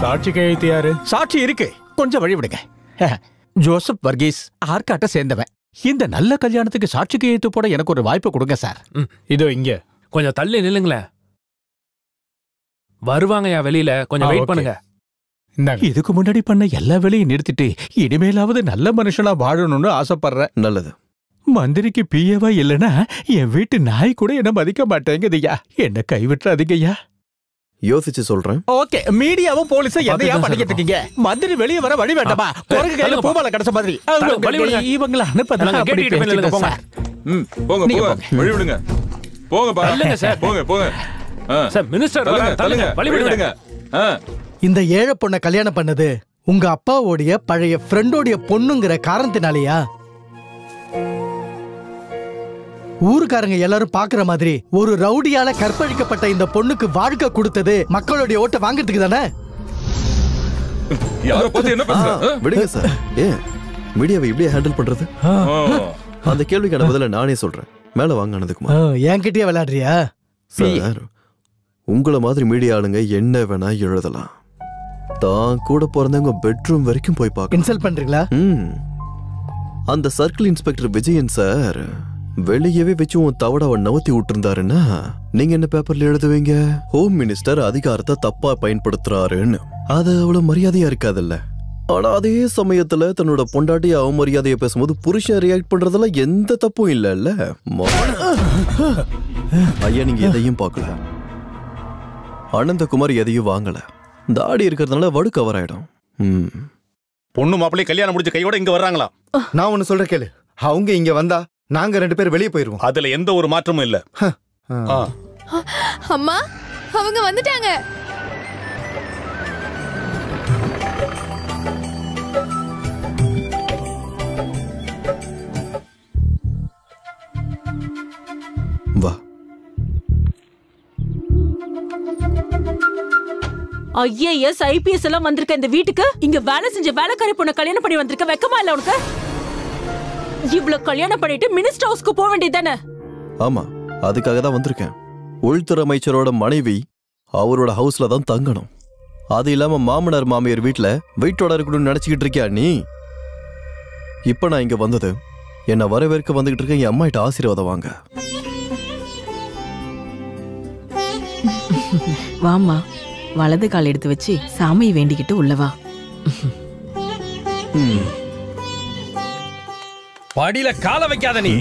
சாட்சி கையெழுத்து யாரு? சாட்சி இருக்கு, கொஞ்சம் வழி விடுங்க. ஜோசப் வர்கீஸ் ஆற்காட்டை சேர்ந்தவன். இந்த நல்ல கல்யாணத்துக்கு சாட்சி கையெழுத்து போட எனக்கு ஒரு வாய்ப்பு கொடுங்க சார். இதோ இங்க கொஞ்சம் தள்ளி நில்லுங்களேன். வருவாங்கயா வெளியில, கொஞ்சம் வெயிட் பண்ணுங்க. இதுக்கு முன்னாடி பண்ண எல்லா வேலையும் நிறுத்திட்டு இனிமேலாவது நல்ல மனுஷனா வாழணும்னு ஆசைப்படுறேன். நல்லது. மந்திரிக்கு பிஏவா இல்லைன்னா என் வீட்டு நாய் கூட என்ன மதிக்க மாட்டேங்குதுயா. என்ன கைவிட்டுறாதீங்கய்யா. யோசிச்சு சொல்றேன். ஓகே, மீடியாவும் போலீஸும் எதையா பண்ணிக்கிட்டு இருக்கீங்க? மந்திரி வெளியே வர வழி வேண்டாமா? குரங்கு கையில பூபால கிடைச்ச மாதிரி இவங்கள அனுப்பதான். போங்க போங்க, வழி விடுங்க. போங்க சார், போங்க போங்க சார். மினிஸ்டர் வழி விடுங்க. இந்த ஏழை பொண்ணை கல்யாணம் பண்ணது உங்க அப்பாவோடைய பழைய ஃப்ரெண்டோடைய பொண்ணுங்கிற காரணத்தினாலயா? ஊருக்காரங்க எல்லாரும் பாக்குற மாதிரி ஒரு ரவுடியால கற்பழிக்கப்பட்ட இந்த பொண்ணுக்கு வாழ்க்கை கொடுத்தது மக்களுடைய ஓட்ட வாங்கறதுக்கு தானே? விடுங்க சார். ஏன் மீடியாவை இப்படியே ஹேண்டில் பண்றது? அந்த கேள்விக்கான பதில நானே சொல்றேன். மேல வாங்க அனந்தகுமார். என்கிட்டயே விளையாடுறியா சார்? உங்களை மாதிரி மீடியா ஆளுங்க என்ன வேணா எழுதலாம். தான் கூட பிறந்தவங்க பெட்ரூம் வரைக்கும் போய் பார்க்க இன்சல்ட் பண்றீங்களா? அந்த சர்க்கிள் இன்ஸ்பெக்டர் விஜயன் சார் வெளியவே வச்சு உன் தவடாவை நவத்தி விட்டுருந்தாருன்னா நீங்க என்ன பேப்பர்ல எழுதுவீங்க? ஹோம் மினிஸ்டர் அதிகாரத்தை தப்பா பயன்படுத்துறாருன்னு. அது அவ்வளவு மரியாதையா இருக்காதுல்ல. ஆனா அதே சமயத்துல தன்னோட பொண்டாட்டி அவமரியாதையை பேசும்போது புருஷன் ரியாக்ட் பண்றதுல எந்த தப்பும் இல்ல. ஐயா, நீங்க எதையும் பார்க்கல. அனந்தகுமார் எதையும் வாங்கல. தாடி இருக்கிறதுனால வடு கவர் ஆயிடும். பொண்ணு மாப்பிள்ளை கல்யாணம் முடிஞ்ச கையோட இங்க வர்றாங்களா? நான் ஒன்னு சொல்ற கேளு. அவங்க இங்க வந்தா நாங்க 2 பேர் வெளியே போயிருவோம். அதுல எந்த ஒரு மாற்றமும் இல்ல. அம்மா, அவங்க வந்துட்டாங்க. வா. ஐஏஎஸ் ஐபிஎஸ் எல்லாம் வந்திருக்க இந்த வீட்டுக்கு இங்க வேலை செஞ்ச வேலைக்காரி பொண்ண கல்யாணம் பண்ணி வந்திருக்க. வெக்கமா இல்ல உனக்கு? இவ்ளோ கல்யாணம் பண்ணிட்டு மினிஸ்டர் ஹவுஸ்க்கு போக வேண்டியதானே? ஆமா, அதுக்காக தான் வந்திருக்கேன். உள்துறை அமைச்சரோட மனைவி அவரோட ஹவுஸ்ல தான் தங்கணும். அது இல்லாம மாமனார் மாமியார் வீட்டுல வீட்டோட இருக்கணும்னு நினைச்சுக்கிட்டு இருக்கியா நீ? இப்ப நான் இங்க வந்தது என்ன வரவேற்க வந்துகிட்டு இருக்க என் அம்மா கிட்ட ஆசீர்வாதம் வாங்க. வாமா, வலது கால் எடுத்து வச்சு சாமியை வேண்டிக்கிட்டு உள்ளவா. படியில கால வைக்காத நீ.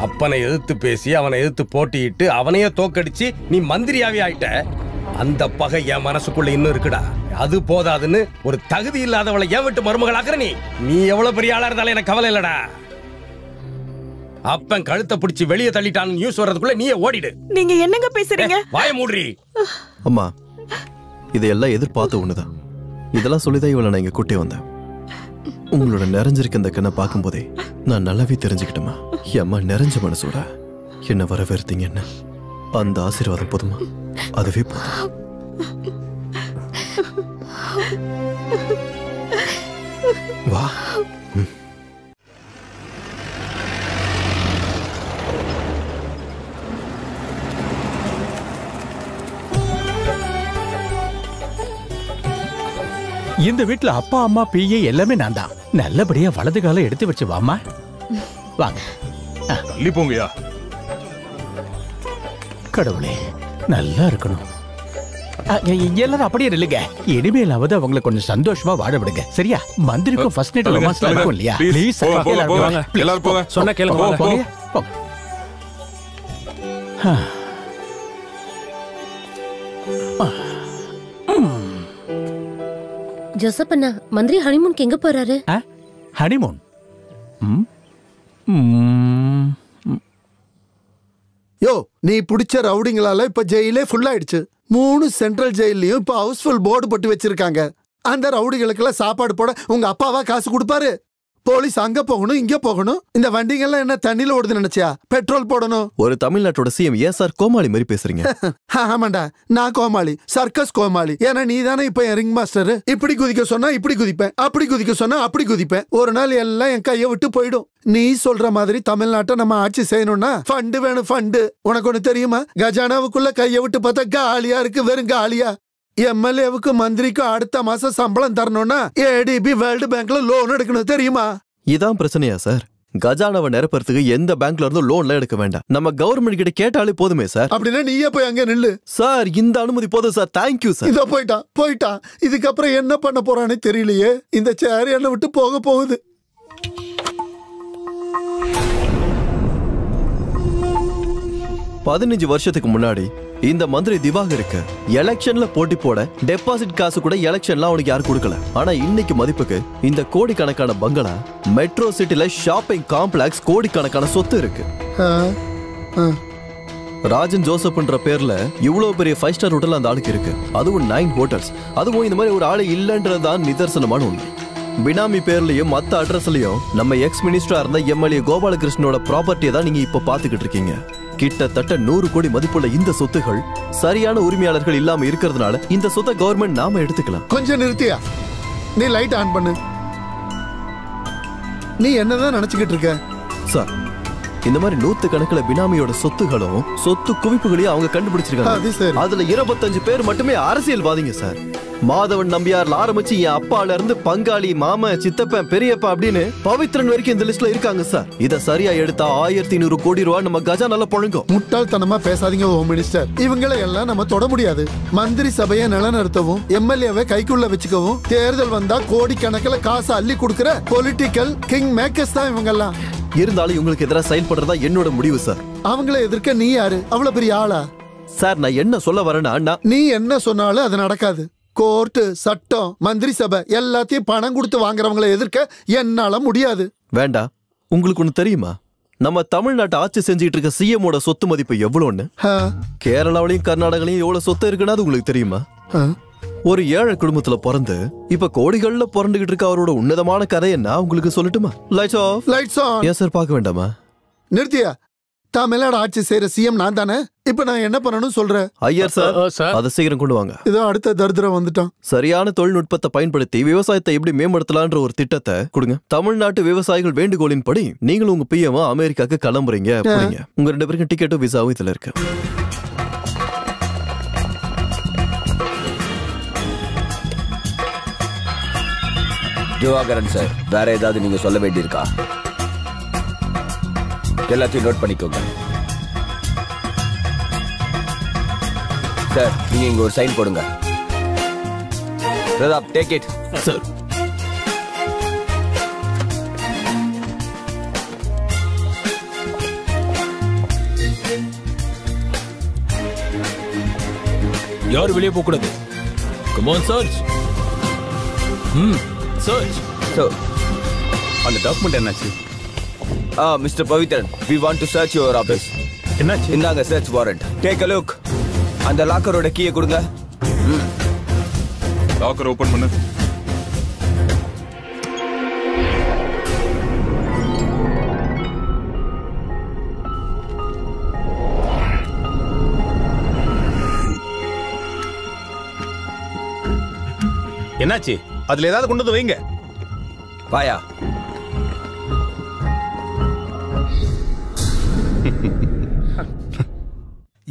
அப்பனை எதிர்த்து பேசி அவனை எதிர்த்து போட்டியிட்டு அவனையே தோக்கடிச்சு நீ மந்திரியாவே ஆயிட்ட. அந்த பகை என் மனசுக்குள்ள இன்னும் இருக்குடா. அது போதாதுன்னு ஒரு தகுதி இல்லாதவளை ஏன் விட்டு மருமகளாக்குற நீ? நீ எவ்வளவு பெரிய ஆளா இருந்தாலும் எனக்கு கவலை இல்லடா. அப்பன் கழுத்தை பிடிச்சி வெளியே தள்ளிட்டான்னு நியூஸ் வர்றதுக்குள்ள நீயே ஓடிடு. நீங்க என்னங்க பேசுறீங்க? வாய மூடுறி. அம்மா, இதையெல்லாம் எதிர்பார்த்த ஒண்ணுதான். இதெல்லாம் சொல்லிதான் இவளை நான் இங்க கூட்டி வந்தேன். உங்களோட நிறைஞ்சிருக்க இந்த கண்ணை பார்க்கும் போதே நான் நல்லாவே தெரிஞ்சுக்கிட்டேமா. அம்மா நிறைஞ்ச மனசோட என்ன வரவேற்பீங்க. என்ன அந்த ஆசீர்வாதம் போதுமா? அதுவே போதும். வா. இந்த வீட்டுல அப்பா அம்மா பிஏ எல்லாமே நான் தான். நல்லபடியா வலது கால எடுத்து வச்சு வாமா. வாங்க. தள்ளி போங்கயா. கடவுளே, நல்லா இருக்கணும். எல்லாரும் அப்படியே இல்லைங்க. இனிமேலாவது அவங்களை கொஞ்சம் சந்தோஷமா வாழ விடுங்க. சரியா? மந்திரிக்கும் ஃபர்ஸ்ட் நைட் ரொமான்ஸ் நடக்கும் இல்லையா? ப்ளீஸ் எல்லாரும் போங்க. சொன்ன கேளுங்க. போங்க. ஜோசப் அண்ணா, மந்திரி ஹனிமூனுக்கு எங்க போறாரு? ஹனிமூன்? யோ, நீ பிடிச்ச ரவுடிங்களால இப்ப ஜெயிலே ஃபுல் ஆயிடுச்சு. 3 சென்ட்ரல் ஜெயிலையும் இப்ப ஹவுஸ்ஃபுல் போர்டு போட்டு வச்சிருக்காங்க. அந்த ரவுடிகளுக்கெல்லாம் சாப்பாடு போட உங்க அப்பாவா காசு கொடுப்பாரு? போலீஸ் அங்க போகணும் இங்க போகணும். இந்த வண்டிங்கெல்லாம் என்ன தண்ணியில ஓடுது நினைச்சியா? பெட்ரோல் போடணும். ஒரு தமிழ்நாட்டோட சிஎம் ஏன் சார் கோமாளி மாதிரி பேசுறீங்க? ஆமாண்டா, நான் கோமாளி, சர்க்கஸ் கோமாளி. ஏன்னா நீ தானே இப்ப என் ரிங் மாஸ்டர். இப்படி குதிக்க சொன்னா இப்படி குதிப்பேன், அப்படி குதிக்க சொன்னா அப்படி குதிப்பேன். ஒரு நாள் எல்லாம் என் கையை விட்டு போயிடும். நீ சொல்ற மாதிரி தமிழ்நாட்டை நம்ம ஆட்சி செய்யணும்னா ஃபண்டு வேணும், ஃபண்டு. உனக்கு ஒண்ணு தெரியுமா? கஜானாவுக்குள்ள கையை விட்டு பார்த்தா காலியா இருக்கு, வெறும் காலியா. எம்எல்ஏவுக்கு மந்திரிக்கும் அடுத்த மாசம் சம்பளம் தரணும்னா ஏடிபி வேர்ல்டு பேங்க்ல லோன் எடுக்கணும், தெரியுமா? இதான் பிரச்சனையா சார்? கஜானாவை நிரப்புறதுக்கு எந்த பேங்க்ல இருந்தும் லோன்ல எடுக்க வேண்டாம். நம்ம கவர்மெண்ட் கிட்ட கேட்டாலே போதுமே சார். அப்படின்னா நீயே போய் அங்க நில்லு சார். இந்த அனுமதி போதும் சார். Thank you sir. இதோ போயிட்டான். இதுக்கப்புறம் என்ன பண்ண போறானே தெரியலையே. இந்த சேர் என்ன விட்டு போக போகுது. பதினஞ்சு வருஷத்துக்கு முன்னாடி இந்த மந்திரி திவாகருக்கு எலெக்ஷன்ல போட்டி போட டெபாசிட் காசு கூட எலெக்ஷன்ல அவனுக்கு யாரும் கொடுக்கல. ஆனா இன்னைக்கு மதிப்புக்கு இந்த கோடிக்கணக்கான பங்களா, மெட்ரோ சிட்டில ஷாப்பிங் காம்ப்ளெக்ஸ், கோடிக்கணக்கான சொத்து இருக்கு. ராஜன் ஜோசப்ன்ற பேர்ல இவ்வளவு பெரிய 5 ஸ்டார் ஹோட்டல் அந்த ஆளுக்கு இருக்கு. அதுவும் 9 ஹோட்டல்ஸ். அதுவும் இந்த மாதிரி ஒரு ஆளு இல்லன்றதுதான் நிதர்சனமான உண்மை. பினாமி பேர்லயும் மத்த அட்ரஸ்லயும் நம்ம எக்ஸ் மினிஸ்டரா இருந்த எம்எல்ஏ கோபாலகிருஷ்ணனோட ப்ராப்பர்ட்டியை தான் நீங்க இப்ப பாத்துக்கிட்டு இருக்கீங்க. கிட்டத்தட்ட 100 கோடி மதிப்புள்ள இந்த சொத்துகள் சரியான உரிமையாளர்கள் இல்லாம இருக்கிறதுனால இந்த சொத்தை கவர்மெண்ட் நாம எடுத்துக்கலாம். கொஞ்சம் நிறுத்தியா? நீ லைட் ஆன் பண்ணு. நீ என்னதான் நினைச்சுக்கிட்டு இருக்க? சார், இந்த மாதிரி 100 கணக்குல பினாமியோட சொத்துகளும் சொத்து குவிப்புகளையும் அவங்க கண்டுபிடிச்சிருக்காங்க. அதுல 25 பேர் மட்டுமே அரசியல்வாதிங்க சார். மாதவன் நம்பியார்ல ஆரம்பிச்சு என் அப்பால இருந்து பங்காளி, மாம, சித்தப்பன், பெரியப்பா அப்படின்னு பவித்ரன் வரைக்கும் இந்த லிஸ்ட்ல இருக்காங்க சார். இத சரியா எடுத்தா 1200 கோடி ரூபாய் நம்ம கஜானால புழங்கும். முட்டாள்தனமா பேசாதீங்க ஹோம் மினிஸ்டர். இவங்களை எல்லாம் நம்ம தொட முடியாது. மந்திரி சபையை நிலநிறுத்தவும், எம்எல்ஏவை கைக்குள்ள வச்சுக்கவும், தேர்தல் வந்தா கோடிக்கணக்கில் காசு அள்ளி கொடுக்கிற பொலிட்டிக்கல் கிங் மேக்கர்ஸ் தான் இவங்க எல்லாம். இருந்தாலும் இவங்களுக்கு எதிராக செயல்படுறதா என்னோட முடிவு சார். அவங்களை எதிர்க்க நீ யாரு? அவ்வளவு பெரிய ஆளா? சார், நான் என்ன சொல்ல வரேன்னா, நீ என்ன சொன்னாலும் அது நடக்காது. கோர்ட்டு, சட்டம், மந்திரி சபை எல்லாத்தையும் பணம் கொடுத்து வாங்குறவங்களை எதிர்க்க என்னால முடியாது. வேண்டாம். உங்களுக்கு ஒண்ணு தெரியுமா? நம்ம தமிழ்நாட்டை ஆட்சி செஞ்சுட்டு இருக்க சிஎமோட சொத்து மதிப்பு எவ்வளவுன்னு? கேரளாவிலையும் கர்நாடகாலையும் எவ்வளவு சொத்து இருக்குன்னு அது உங்களுக்கு தெரியுமா? ஒரு ஏழை குடும்பத்துல பிறந்து இப்ப கோடிகள்ல பிறந்துகிட்டு இருக்க அவரோட உன்னதமான கதையை நான் உங்களுக்கு சொல்லட்டுமா? Lights off. Lights on. ஏன் சார் பார்க்க வேண்டாமா? நிறுத்தியா? தமிழ்நாடு ஆட்சி செய்யற சிஎம் நான் தானே. இப்ப நான் என்ன பண்ணணும் சொல்றேன்? ஐயர் சார், அதை சீக்கிரம் கொண்டு வாங்க. இதோ அடுத்த தரித்திரம் வந்துட்டான். சரியான தொழில்நுட்பத்தை பயன்படுத்தி விவசாயத்தை எப்படி மேம்படுத்தலான்ற ஒரு திட்டத்தை கொடுங்க. தமிழ்நாட்டு விவசாயிகள் வேண்டுகோளின் படி நீங்களும் உங்க பிஎம் அமெரிக்காக்கு கிளம்புறீங்க. உங்க 2 பேருக்கும் டிக்கெட்டும் விசாவும் இதுல இருக்கு. திவாகரன் சார், வேற ஏதாவது நீங்க சொல்ல வேண்டியிருக்கா? எல்லாத்தையும் நோட் பண்ணிக்கோங்க சார். நீங்க இங்க ஒரு சைன் போடுங்க. Pratap, take it sir. யாரும் வெளியே போக கூடாது. Come on search. Search. So அந்த டாக்குமெண்ட் என்னாச்சு? Mister Pavithran, we want to search your office. என்னாச்சு? இந்தாங்க search warrant. Take a look. அந்த லாக்கரோட கீயை கொடுங்க. லாக்கர் ஓபன் பண்ணு. என்னாச்சு? அதுல ஏதாவது கொண்டு வந்து வைங்க. வாயா.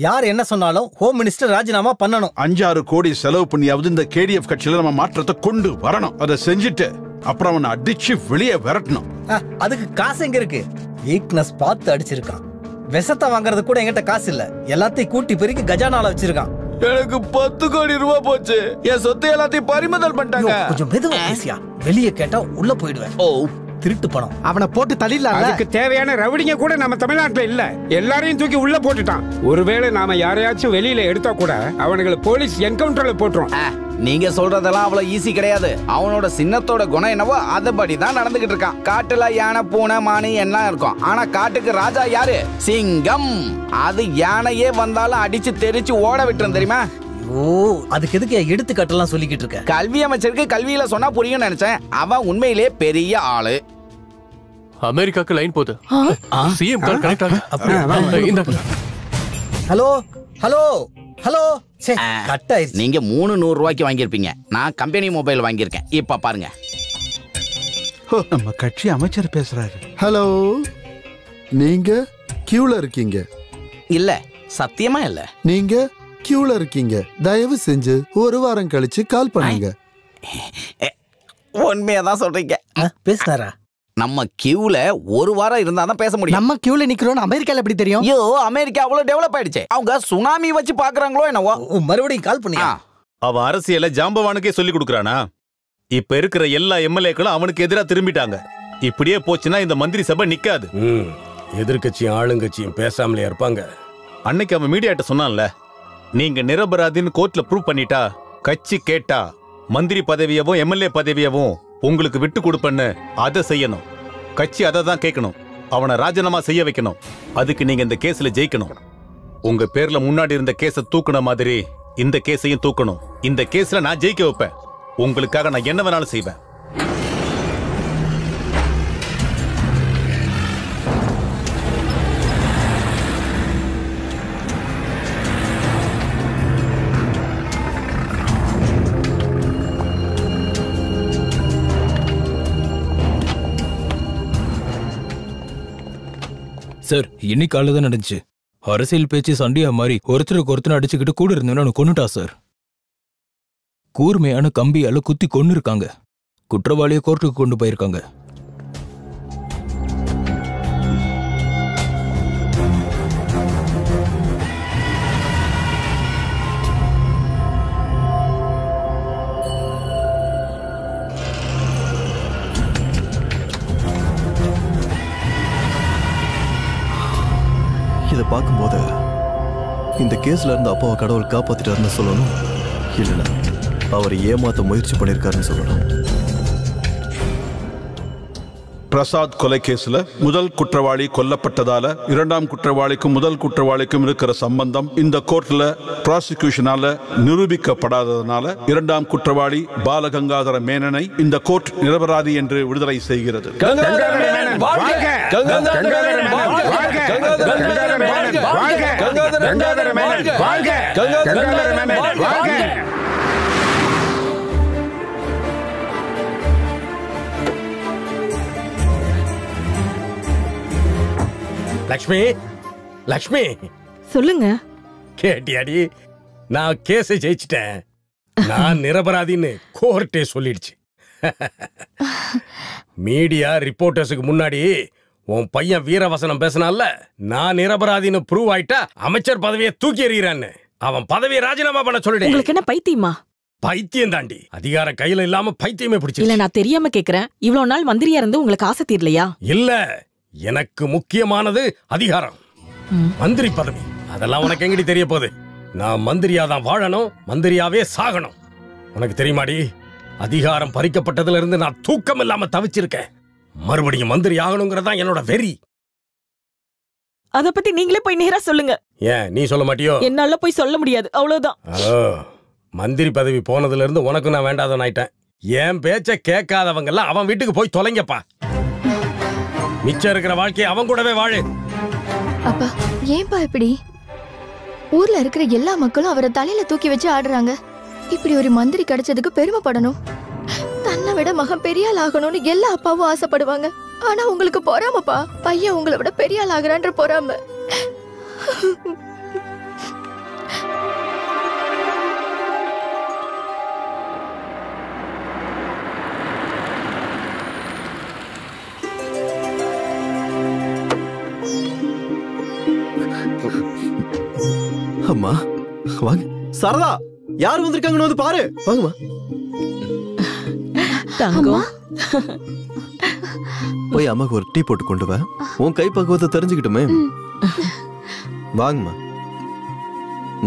யார் என்ன சொன்னாலும் ஹோம் மினிஸ்டர் ராஜினாமா பண்ணணும். 5-6 கோடி செலவு பண்ணியாவது இந்த கேடிஎஃப் கட்சியில நம்ம மாற்றத்தை கொண்டு வரணும். அதை செஞ்சுட்டு அப்புறம் அவனை அடிச்சு வெளியே விரட்டணும். அதுக்கு காசு எங்க இருக்கு? வீக்னஸ் பார்த்து அடிச்சிருக்கான். விஷத்தை வாங்குறது கூட என்கிட்ட காசு இல்ல. எல்லாத்தையும் கூட்டி பெருக்கி கஜானால வச்சிருக்கான். எனக்கு 10 கோடி ரூபாய் போச்சு. என் சொத்து எல்லாத்தையும் பறிமுதல் பண்ணிட்டாங்க. கொஞ்சம் மெதுவா பேசியா, வெளியே கேட்டா உள்ள போயிடுவேன். ஓ, திருட்டு பணம். அவனை போட்டு தள்ளிடலாம். அதுக்கு தேவையான ரவுடிங்க கூட நம்ம தமிழ்நாட்டுல இல்ல. எல்லாரையும் தூக்கி உள்ள போட்டுட்டான். ஒருவேளை நாம யாரையாச்சும் வெளியில எடுத்தா கூட அவனுங்களை போலீஸ் என்கவுண்டர்ல போட்டுரும். நீங்க சொல்றதெல்லாம் அவ்வளவு ஈஸி கிடையாது. அவனோட சின்னத்தோட குணம் என்னவோ அதபடி தான் நடந்துகிட்டு இருக்கான். காட்டுல யானை, பூனை, மானி எல்லாம் இருக்கும். ஆனா காட்டுக்கு ராஜா யாரு? சிங்கம். அது யானையே வந்தாலும் அடிச்சு தெரிச்சு ஓட விட்டுரும் தெரியுமா? ஓ, அதுக்கு எதுக்கு எடுத்துக்காட்டெல்லாம் சொல்லிக்கிட்டு இருக்க? கல்வி அமைச்சருக்கு கல்வியில சொன்னா புரியும் நினைச்சேன். அவன் உண்மையிலே பெரிய ஆளு. அமெரிக்காக்கு லைன் போகுது. சிஎம் கால் கனெக்ட் ஆகுது. Hello hello hello. கட் ஆயிடுச்சு. நீங்க 300 ரூபாய்க்கு வாங்கியிருப்பீங்க. நான் கம்பெனி மொபைல் வாங்கியிருக்கேன். இப்ப பாருங்க. நம்ம கட்சி அமைச்சர் பேசுறாரு. ஹலோ, நீங்க கியூல இருக்கீங்க? இல்ல, சத்தியமா இல்ல. நீங்க கியூல இருக்கீங்க. தயவு செஞ்சு ஒரு வாரம் கழிச்சு கால் பண்ணுங்க. உண்மையாதான் சொல்றீங்க. பேசுறாரா? நம்ம கியூல ஒரு வாரம் இருந்தா தான் பேச முடியும். நம்ம கியூல நிக்கிறோம். அமெரிக்கால எப்படி தெரியும்? ஐயோ, அமெரிக்கா அவ்வளவு டெவலப் ஆயிடுச்சு. அவங்க சுனாமி வச்சு பாக்குறாங்களோ என்னவோ. மறுபடியும் கால் பண்ணியா? அவன் அரசியல ஜாம்பவானுக்கே சொல்லி கொடுக்கறானா? இப்ப இருக்கிற எல்லா எம்எல்ஏக்களும் அவனுக்கு எதிராக திரும்பிட்டாங்க. இப்படியே போச்சுன்னா இந்த மந்திரி சபை நிக்காது. எதிர்கட்சியும் ஆளுங்கட்சியும் பேசாமலே இருப்பாங்க. அன்னைக்கு அவன் மீடியாட்ட சொன்னான்ல, நீங்க நிரபராதின்னு கோர்ட்ல ப்ரூவ் பண்ணிட்டா கட்சி கேட்டா மந்திரி பதவியவும் எம்எல்ஏ பதவியவும் உங்களுக்கு விட்டு கொடுப்பன்னு அதை செய்யணும். கட்சி அதை தான் கேட்கணும். அவனை ராஜினாமா செய்ய வைக்கணும். அதுக்கு நீங்க இந்த கேஸ்ல ஜெயிக்கணும். உங்க பேர்ல முன்னாடி இருந்த கேஸை தூக்குன மாதிரி இந்த கேஸையும் தூக்கணும். இந்த கேஸ்ல நான் ஜெயிக்க வைப்பேன். உங்களுக்காக நான் என்ன வேணாலும் செய்வேன். சார், இன்னைக்கு காலைல தான் நடந்துச்சு. அரசியல் பேச்சு சண்டையா மாதிரி ஒருத்தருக்கு ஒருத்தர் அடிச்சுக்கிட்டு கூட இருந்தவன கொன்னுட்டா சார். கூர்மையான கம்பியால குத்தி கொன்னு இருக்காங்க. குற்றவாளியை கோர்ட்டுக்கு கொண்டு போயிருக்காங்க. இதை பார்க்கும்போது இந்த கேஸ்ல இருந்து அப்பாவை கடவுள் காப்பாத்திட்டாருன்னு சொல்லணும், இல்லைன்னா அவர் ஏமாத்த முயற்சி பண்ணியிருக்காருன்னு சொல்லணும். பிரசாத் கொலை கேஸ்ல முதல் குற்றவாளி கொல்லப்பட்டதால இரண்டாம் குற்றவாளிக்கும் முதல் குற்றவாளிக்கும் இருக்கிற சம்பந்தம் இந்த கோர்ட்ல ப்ராசிக்யூஷனால நிரூபிக்கப்படாததனால இரண்டாம் குற்றவாளி பாலகங்காதர மேனனை இந்த கோர்ட் நிரபராதி என்று விடுதலை செய்கிறது. லக்ஷ்மி, லக்ஷ்மி, சொல்லுங்க. கேட்டியாடி? நான் கேஸை ஜெயிச்சிட்டேன். நான் நிரபராதின்னு கோர்ட்டே சொல்லிடுச்சு. மீடியா ரிப்போர்ட்டர்ஸுக்கு முன்னாடி உன் பையன் வீரவசனம் பேசினால, நான் நிரபராதின்னு ப்ரூவ் ஆயிட்டா அமைச்சர் பதவியை தூக்கி எறிகிறான்னு. அவன் பதவியை ராஜினாமா பண்ண சொல்லிடு. உங்களுக்கு என்ன பைத்தியமா? பைத்தியம் தாண்டி. அதிகாரம் கையில இல்லாம பைத்தியமே பிடிச்சு. இல்ல, நான் தெரியாம கேக்குறேன். இவ்வளவு நாள் மந்திரியா இருந்து உங்களுக்கு ஆசை தீரலையா? இல்ல, எனக்கு முக்கியமானது அதிகாரம், மந்திரி பதவி. அதெல்லாம் உனக்கு எங்கடி தெரிய போகுது? நான் மந்திரியாதான் வாழணும், மந்திரியாவே சாகணும். உனக்கு தெரியுமாடி, அதிகாரம் பறிக்கப்பட்டதுல இருந்து நான் தூக்கம் இல்லாம தவிச்சிருக்கேன். மறுபடியும் மந்திரி ஆகணுங்கிறதா என்னோட வெறி. அத பத்தி நீங்களே போய் நேரா சொல்லுங்க. ஏன் நீ சொல்ல மாட்டியோ? என்னால போய் சொல்ல முடியாது, அவ்வளவுதான். மந்திரி பதவி போனதுல இருந்து உனக்கு நான் வேண்டாதவன் ஆயிட்டேன். என் பேச்ச கேட்காதவங்க எல்லாம் அவன் வீட்டுக்கு போய் தொலைங்கப்பா. மிச்சம் இருக்கிற வாழ்க்கையை அவன் கூடவே வாழு. அப்பா, ஏன்பா இப்படி? ஊர்ல இருக்கிற எல்லா மக்களும் அவரை தலையில தூக்கி வச்சு ஆடுறாங்க. இப்படி ஒரு மந்திரி கிடைச்சதுக்கு பெருமைப்படணும். தன்னை விட மகன் பெரிய ஆள் ஆகணும்னு எல்லா அப்பாவும் ஆசைப்படுவாங்க. ஆனா உங்களுக்கு பொறாமப்பா. பையன் உங்களை விட பெரிய ஆள் ஆகுறான்ற பொறாம. அம்மா வாங்க. சரதா, யார் வந்திருக்காங்கன்னு வந்து பாரு. வாங்கம்மா. போய் அம்மாக்கு ஒரு டீ போட்டு கொண்டு வா. உன் கை பக்குவத்தை தெரிஞ்சுக்கிட்டுமே. வாங்கம்மா.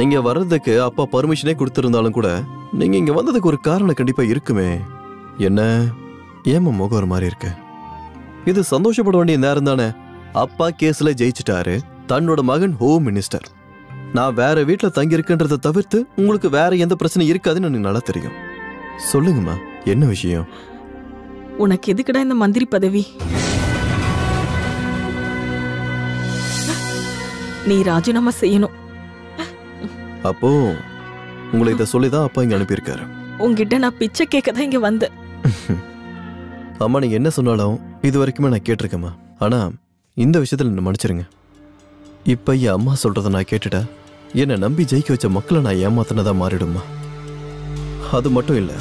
நீங்க வர்றதுக்கு அப்பா பர்மிஷனே கொடுத்திருந்தாலும் கூட நீங்க இங்க வந்ததுக்கு ஒரு காரணம் கண்டிப்பா இருக்குமே. என்ன ஏமா முகம் ஒரு மாதிரி இருக்கு? இது சந்தோஷப்பட வேண்டிய நேரம் தானே. அப்பா கேஸ்ல ஜெயிச்சிட்டாரு. தன்னோட மகன் ஹோம் மினிஸ்டர். நான் வேற வீட்டுல தங்கி இருக்கன்றதை தவிர்த்து உங்களுக்கு வேற எந்த பிரச்சனையும் இருக்காதுன்னு எனக்கு நல்லா தெரியும். சொல்லுங்கம்மா, என்ன விஷயம்? உனக்கு எதுக்குடா இந்த மந்திரி பதவி? நீ ராஜினாமா செய்யணும். அப்போ உங்களை இதை சொல்லிதான் அப்பா இங்க அனுப்பியிருக்காரு. உங்ககிட்ட நான் பிச்சை கேட்க தான் இங்க வந்தேன். அம்மா நீங்க என்ன சொன்னாலும் இது வரைக்குமே நான் கேட்டிருக்கேம்மா. ஆனா இந்த விஷயத்துல என்ன மன்னிச்சிருங்க. இப்ப என் அம்மா சொல்றதை நான் கேட்டுட்டா என்னை நம்பி ஜெயிக்க வச்ச மக்களை நான் ஏமாத்தினதா மாறிடுமா. அது மட்டும் இல்ல,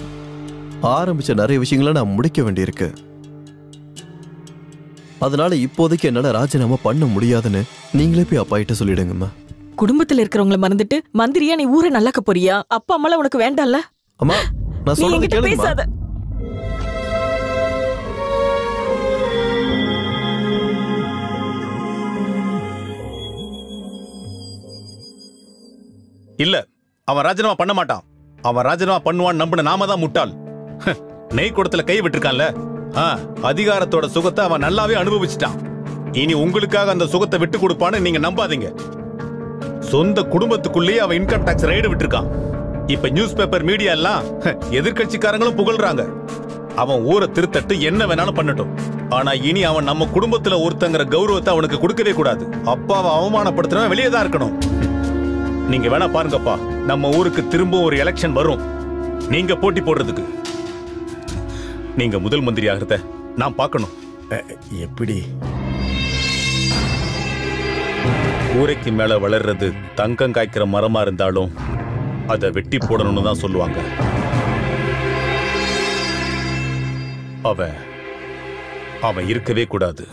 ஆரம்பிச்ச நிறைய விஷயங்களை நான் முடிக்க வேண்டியிருக்கு. அதனால இப்போதைக்கு என்னால ராஜினாமா பண்ண முடியாதுன்னு நீங்களே போய் அப்பா கிட்ட சொல்லிடுங்கம்மா. குடும்பத்துல இருக்கிறவங்களை மறந்துட்டு மந்திரியா நீ ஊரை நல்லாக்க போறியா? அப்பா அம்மால உனக்கு வேண்டாம்ல? அம்மா நான் சொல்றது கேளுங்கம்மா. பேசாத. இல்ல, அவன் ராஜினாமா பண்ண மாட்டான். அவன் ராஜினாமா பண்ணுவான்னு நம்பின நாம தான் முட்டாள். நெய் குடத்துல கை விட்டுருக்கான்ல, அதிகாரத்தோட சுகத்தை அவன் நல்லாவே அனுபவிச்சுட்டான். இனி உங்களுக்காக அந்த சுகத்தை விட்டு கொடுப்பான்னு நீங்க நம்பாதீங்க. சொந்த குடும்பத்துக்குள்ளேயே அவன் இன்கம் டாக்ஸ் ரைடு விட்டுருக்கான். இப்ப நியூஸ் பேப்பர் மீடியா எல்லாம் எதிர்கட்சிக்காரங்களும் புகழ்றாங்க. அவன் ஊரை திருத்தட்டு என்ன வேணாலும் பண்ணட்டும். ஆனா இனி அவன் நம்ம குடும்பத்துல ஒருத்தங்கிற கௌரவத்தை அவனுக்கு கொடுக்கவே கூடாது. அப்பாவை அவமானப்படுத்துறவன் வெளியே தான் இருக்கணும். நீங்க வேணா பாருங்கப்பா, நம்ம ஊருக்கு திரும்ப ஒரு எலெக்ஷன் வரும். நீங்க போட்டி போடுறதுக்கு நீங்க முதல் மந்திரி ஆகிறத நான் பார்க்கணும். எப்படி? கூரைக்கு மேல வளர்றது தங்கம் காய்க்கிற மரமா இருந்தாலும் அதை வெட்டி போடணும்னு தான் சொல்லுவாங்க. அவன் இருக்கவே கூடாது.